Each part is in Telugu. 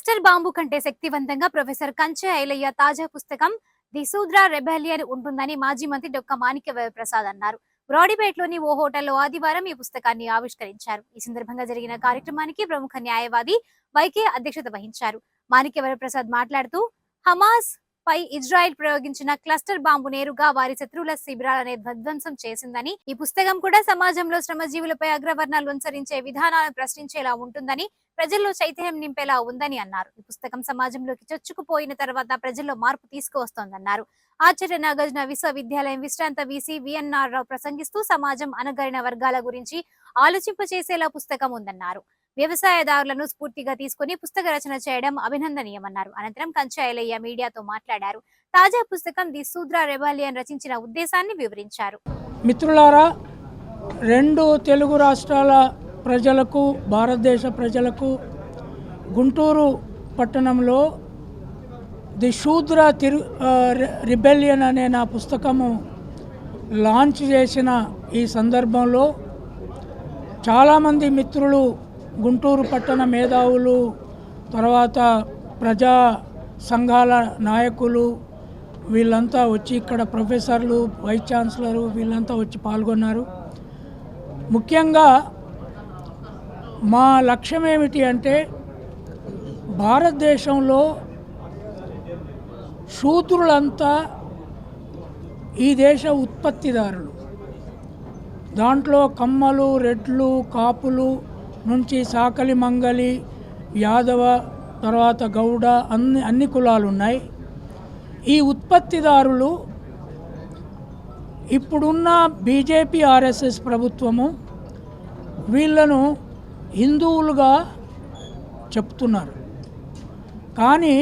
క్లస్టర్ బాంబు కంటే శక్తివంతంగా ప్రొఫెసర్ కంచె ఐలయ్య తాజా పుస్తకం ది శూద్ర రెబెలియన్ ఉంటుందని మాజీ మంత్రి డొక్క మాణిక్య ప్రసాద్ అన్నారు. బ్రాడీపేటలోని ఓ హోటల్లో ఆదివారం ఈ పుస్తకాన్ని ఆవిష్కరించారు. ఈ సందర్భంగా జరిగిన కార్యక్రమానికి ప్రముఖ న్యాయవాది వైకే అధ్యక్షత వహించారు. మాణిక్య ప్రసాద్ మాట్లాడుతూ హమాస్ పై ఇజ్రాయెల్ ప్రయోగించిన క్లస్టర్ బాంబు నేరుగా వారి శత్రువుల శిబిరాలనే ధ్వంసం చేసిందని, ఈ పుస్తకం కూడా సమాజంలో శ్రమజీవులపై అగ్రవర్ణాలు అనుసరించే విధానాలను ప్రశ్నించేలా ఉంటుందని, ప్రజల్లో చైతన్యం నింపేలా ఉందని అన్నారు. ఈ పుస్తకం సమాజంలోకి చొచ్చుకుపోయిన తర్వాత ప్రజల్లో మార్పు తీసుకువస్తోందన్నారు. ఆచార్య నాగార్జున విశ్వవిద్యాలయం విశ్రాంత వీసీ విఎన్ఆర్ రావు ప్రసంగిస్తూ సమాజం అణగారిన వర్గాల గురించి ఆలోచింపచేసేలా పుస్తకం ఉందన్నారు. వ్యవసాయదారులను స్ఫూర్తిగా తీసుకుని పుస్తక రచన చేయడం అభినందనీయమన్నారు. అనంతరం కంచె ఐలయ్య మీడియాతో మాట్లాడారు. తాజా పుస్తకం ది శూద్ర రెబెలియన్ రచించిన ఉద్దేశాన్ని వివరించారు. మిత్రులారా, 2 తెలుగు రాష్ట్రాల ప్రజలకు, భారతదేశ ప్రజలకు గుంటూరు పట్టణంలో ది శూద్ర రిబెలియన్ అనే నా పుస్తకము లాంచ్ చేసిన ఈ సందర్భంలో చాలామంది మిత్రులు, గుంటూరు పట్టణ మేధావులు, తర్వాత ప్రజా సంఘాల నాయకులు వీళ్ళంతా వచ్చి, ఇక్కడ ప్రొఫెసర్లు, వైస్ ఛాన్సలరు వీళ్ళంతా వచ్చి పాల్గొన్నారు. ముఖ్యంగా మా లక్ష్యం ఏమిటి అంటే, భారతదేశంలో శూద్రులంతా ఈ దేశ ఉత్పత్తిదారులు. దాంట్లో కమ్మలు, రెడ్లు, కాపులు నుంచి సాకలి, మంగలి, యాదవ, తర్వాత గౌడ అన్ని కులాలు ఉన్నాయి. ఈ ఉత్పత్తిదారులు ఇప్పుడున్న బీజేపీ ఆర్ఎస్ఎస్ ప్రభుత్వము వీళ్ళను హిందువులుగా చెప్తున్నారు. కానీ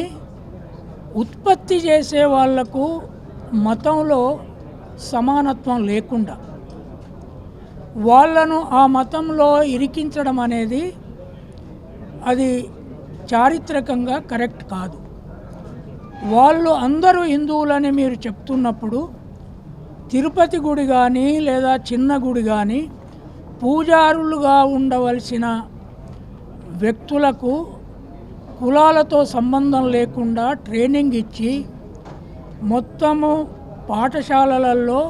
ఉత్పత్తి చేసే వాళ్లకు మతంలో సమానత్వం లేకుండా వాళ్ళను ఆ మతంలో ఇరికించడం అనేది అది చారిత్రకంగా కరెక్ట్ కాదు. వాళ్ళు అందరూ హిందువులని మీరు చెప్తున్నప్పుడు తిరుపతి గుడి కానీ లేదా చిన్న గుడి కానీ పూజారులుగా ఉండవలసిన వ్యక్తులకు కులాలతో సంబంధం లేకుండా ట్రైనింగ్ ఇచ్చి మొత్తము పాఠశాలలలో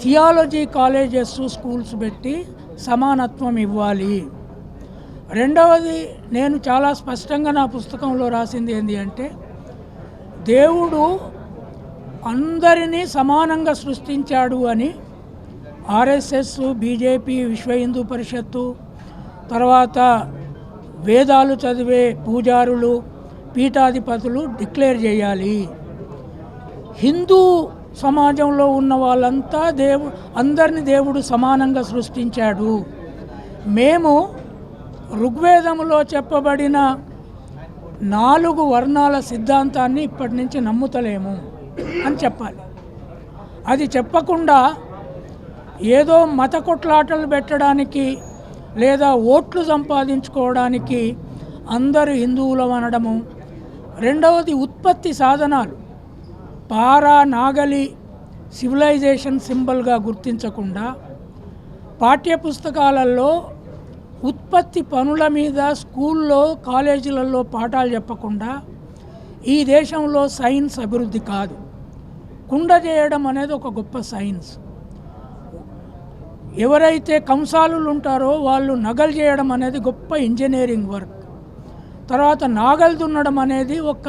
థియాలజీ కాలేజెస్, స్కూల్స్ పెట్టి సమానత్వం ఇవ్వాలి. రెండవది, నేను చాలా స్పష్టంగా నా పుస్తకంలో రాసింది ఏంటి అంటే, దేవుడు అందరినీ సమానంగా సృష్టించాడు అని ఆర్ఎస్ఎస్, బీజేపీ, విశ్వ హిందూ పరిషత్తు, తర్వాత వేదాలు చదివే పూజారులు, పీఠాధిపతులు డిక్లేర్ చేయాలి. హిందూ సమాజంలో ఉన్న వాళ్ళంతా అందరినీ దేవుడు సమానంగా సృష్టించాడు. మేము ఋగ్వేదంలో చెప్పబడిన 4 వర్ణాల సిద్ధాంతాన్ని ఇప్పటి నుంచి నమ్ముతలేము అని చెప్పాలి. అది చెప్పకుండా ఏదో మత కొట్లాటలు పెట్టడానికి లేదా ఓట్లు సంపాదించుకోవడానికి అందరూ హిందువులు అనడము. రెండవది, ఉత్పత్తి సాధనాలు పారా, నాగలి సివిలైజేషన్ సింబల్గా గుర్తించకుండా పాఠ్యపుస్తకాలలో ఉత్పత్తి పనుల మీద స్కూల్లో, కాలేజీలలో పాఠాలు చెప్పకుండా ఈ దేశంలో సైన్స్ అభివృద్ధి కాదు. కుండ చేయడం అనేది ఒక గొప్ప సైన్స్. ఎవరైతే కంసాలులు ఉంటారో వాళ్ళు నగలు చేయడం అనేది గొప్ప ఇంజనీరింగ్ వర్క్. తర్వాత నాగలు దున్నడం అనేది ఒక